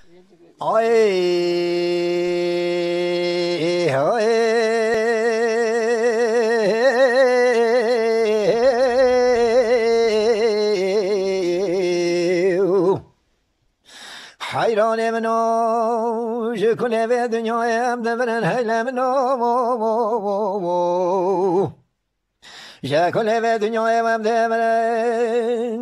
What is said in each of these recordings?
حیران منو شکل به دنیایم دورن حیل منو شکل به دنیایم دورن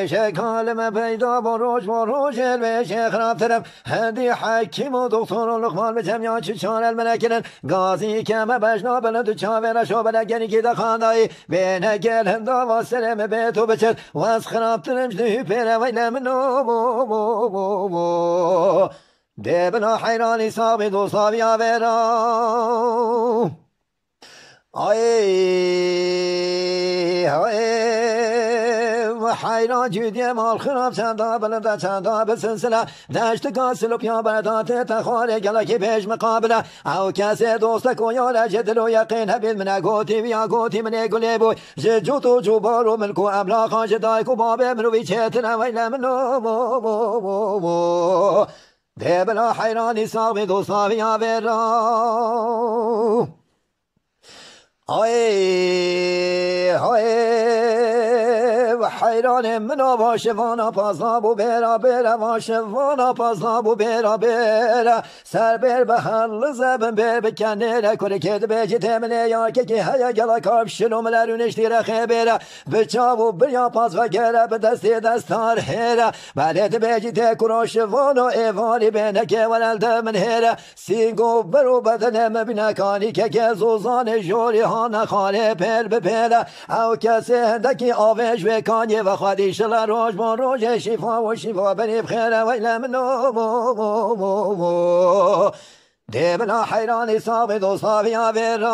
شکال من پیدا بروش البشه خراب طرف هدی حکیم و دکتر و لقمان به جمعیان چه چار المنکرن گازی که ما بشنا بلند و چاوه شو بلگنی که دخاندایی به نگل هندا و سلم به تو بچد و از خراب ترم جنوی پیره ویل منو دبنا حیرانی صابی دو صابی آورا حیران جودی مال خراب چندا بلنده چندا به سلسله دشت کاسل و پیا بردات تخواره گلا که پیش مقابله او کسی دوست کویا جدل و یقین هبید من گوتی ویا گوتی من گله بوی جو تو جو بارو ملکو املاقا جدای کو بابه منوی چتنه ویل منو دبلا حیرانی صاحب دو صاحبی آورا حیران منو باشه وانا پازاب و برا باشه وانا پازاب و برا سر بر به حل زبن بر بکنه رکره کد بجی تمنه یا که هیا گلا کارب شلوم لرونشتی رخه برا بچاو و بریا پاز و گره به دستار هره بعدت بجی تکروش وانا ایوانی بینکه ولد من هره سینگو برو بدنم بینکانی که زوزان جوری ها نخانه پل به پله او کسی هندکی آوش بکانی و خودیش لروش با روش شفا و شفا بنی بخیره ویل منو دبلا حیرانی صاحب دو صاحبی آورا